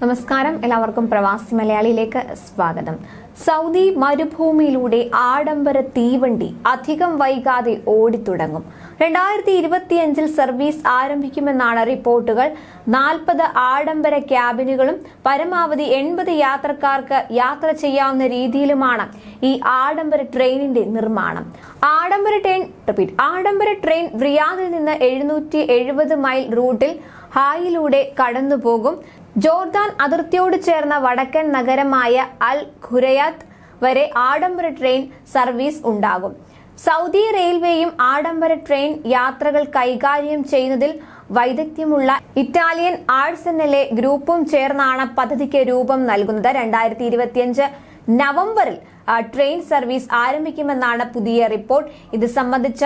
നമസ്കാരം, എല്ലാവർക്കും പ്രവാസി മലയാളിയിലേക്ക് സ്വാഗതം. സൗദി മരുഭൂമിയിലൂടെ ആഡംബര തീവണ്ടി അധികം വൈകാതെ ഓടിത്തുടങ്ങും. 2025 സർവീസ് ആരംഭിക്കുമെന്നാണ് റിപ്പോർട്ടുകൾ. 40 ആഡംബര ക്യാബിനുകളും പരമാവധി 80 യാത്രക്കാർക്ക് യാത്ര ചെയ്യാവുന്ന രീതിയിലുമാണ് ഈ ആഡംബര ട്രെയിനിന്റെ നിർമ്മാണം. ആഡംബര ട്രെയിൻ റിയാദിൽ നിന്ന് 770 മൈൽ റൂട്ടിൽ ഹായിലൂടെ കടന്നുപോകും. ജോർദാൻ അതിർത്തിയോട് ചേർന്ന വടക്കൻ നഗരമായ അൽ ഖുരയാത്ത് വരെ ആഡംബര ട്രെയിൻ സർവീസ് ഉണ്ടാകും. സൗദി റെയിൽവേയും ആഡംബര ട്രെയിൻ യാത്രകൾ കൈകാര്യം ചെയ്യുന്നതിൽ വൈദഗ്ധ്യമുള്ള ഇറ്റാലിയൻ ആഴ്സനലെ ഗ്രൂപ്പും ചേർന്നാണ് പദ്ധതിക്ക് രൂപം നൽകുന്നത്. 2025 നവംബറിൽ ട്രെയിൻ സർവീസ് ആരംഭിക്കുമെന്നാണ് പുതിയ റിപ്പോർട്ട്. ഇത് സംബന്ധിച്ച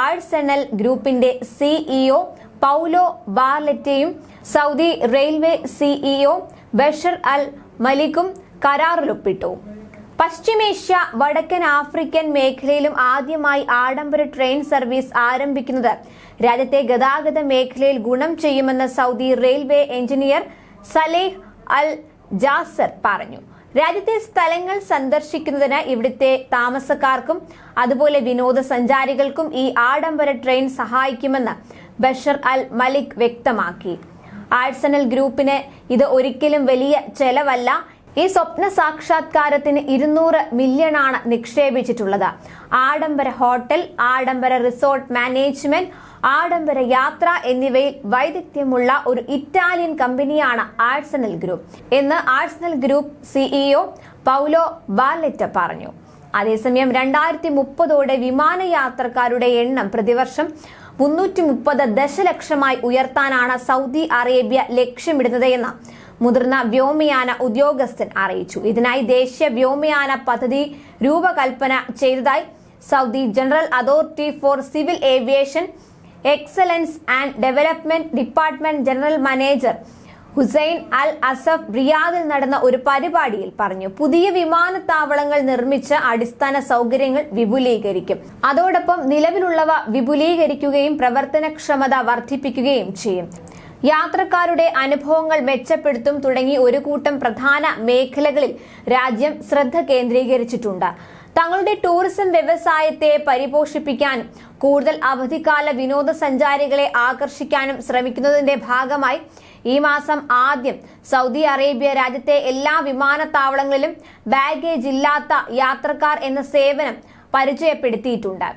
ആഴ്സനൽ ഗ്രൂപ്പിന്റെ സിഇഒ പൗലോ ബാർലെറ്റയും Saudi railway CEO Bashar Al മലിക്കും കരാറിലൊപ്പിട്ടു. പശ്ചിമേഷ്യ, വടക്കൻ ആഫ്രിക്കൻ മേഖലയിലും ആദ്യമായി ആഡംബര ട്രെയിൻ സർവീസ് ആരംഭിക്കുന്നത് രാജ്യത്തെ ഗതാഗത മേഖലയിൽ ഗുണം ചെയ്യുമെന്ന് സൗദി റെയിൽവേ എഞ്ചിനീയർ സലേഹ് അൽ ജാസർ പറഞ്ഞു. രാജ്യത്തെ സ്ഥലങ്ങൾ സന്ദർശിക്കുന്നതിന് ഇവിടുത്തെ താമസക്കാർക്കും അതുപോലെ വിനോദസഞ്ചാരികൾക്കും ഈ ആഡംബര ട്രെയിൻ സഹായിക്കുമെന്ന് ബഷർ അൽ മലിക് വ്യക്തമാക്കി. ആഴ്സനൽ ഗ്രൂപ്പിന് ഇത് ഒരിക്കലും വലിയ ചെലവല്ല. ഈ സ്വപ്ന സാക്ഷാത്കാരത്തിന് 200 മില്യണാണ് നിക്ഷേപിച്ചിട്ടുള്ളത്. ആഡംബര ഹോട്ടൽ, ആഡംബര റിസോർട്ട് മാനേജ്മെന്റ്, ആഡംബര യാത്ര എന്നിവയിൽ വൈദഗ്ധ്യമുള്ള ഒരു ഇറ്റാലിയൻ കമ്പനിയാണ് ആഴ്സനൽ ഗ്രൂപ്പ് എന്ന് ആഴ്സനൽ ഗ്രൂപ്പ് സിഇഒ പൗലോ ബാർലെറ്റ പറഞ്ഞു. അതേസമയം 2030 വിമാനയാത്രക്കാരുടെ എണ്ണം പ്രതിവർഷം 330 ദശലക്ഷമായി ഉയർത്താനാണ് സൗദി അറേബ്യ ലക്ഷ്യമിടുന്നത് എന്ന് മുതിർന്ന വ്യോമയാന ഉദ്യോഗസ്ഥൻ അറിയിച്ചു. ഇതിനായി ദേശീയ വ്യോമയാന പദ്ധതി രൂപകൽപ്പന ചെയ്തതായി Saudi general authority for civil aviation excellence and development department general manager Hussain Al Asaf റിയാദിൽ നടന്ന ഒരു പരിപാടിയിൽ പറഞ്ഞു. പുതിയ വിമാനത്താവളങ്ങൾ നിർമ്മിച്ച് അടിസ്ഥാന സൗകര്യങ്ങൾ വിപുലീകരിക്കും. അതോടൊപ്പം നിലവിലുള്ളവ വിപുലീകരിക്കുകയും പ്രവർത്തനക്ഷമത വർദ്ധിപ്പിക്കുകയും ചെയ്യും. യാത്രക്കാരുടെ അനുഭവങ്ങൾ മെച്ചപ്പെടുത്തും തുടങ്ങി ഒരു കൂട്ടം പ്രധാന മേഖലകളിൽ രാജ്യം ശ്രദ്ധ കേന്ദ്രീകരിച്ചിട്ടുണ്ട്. തങ്ങളുടെ ടൂറിസം വ്യവസായത്തെ പരിപോഷിപ്പിക്കാനും കൂടുതൽ അവധിക്കാല വിനോദസഞ്ചാരികളെ ആകർഷിക്കാനും ശ്രമിക്കുന്നതിന്റെ ഭാഗമായി ഈ മാസം ആദ്യം സൗദി അറേബ്യ രാജ്യത്തെ എല്ലാ വിമാനത്താവളങ്ങളിലും ബാഗേജ് ഇല്ലാത്ത യാത്രക്കാർ എന്ന സേവനം പരിചയപ്പെടുത്തിയിട്ടുണ്ട്.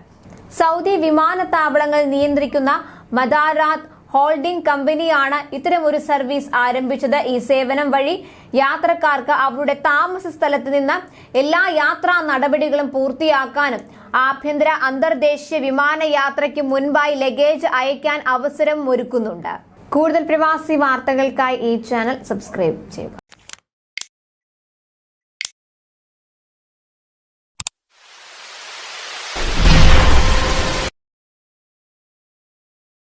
സൗദി വിമാനത്താവളങ്ങൾ നിയന്ത്രിക്കുന്ന മദാറാത്ത് ഹോൾഡിംഗ് കമ്പനിയാണ് ഇത്തരമൊരു സർവീസ് ആരംഭിച്ചത്. ഈ സേവനം വഴി യാത്രക്കാർക്ക് അവരുടെ താമസ സ്ഥലത്ത് നിന്ന് എല്ലാ യാത്രാ നടപടികളും പൂർത്തിയാക്കാനും ആഭ്യന്തര അന്തർദേശീയ വിമാനയാത്രയ്ക്ക് മുൻപായി ലഗേജ് അയക്കാൻ അവസരം ഒരുക്കുന്നുണ്ട്. കൂടുതൽ പ്രവാസി വാർത്തകൾക്കായി ഈ ചാനൽ സബ്സ്ക്രൈബ് ചെയ്യുക.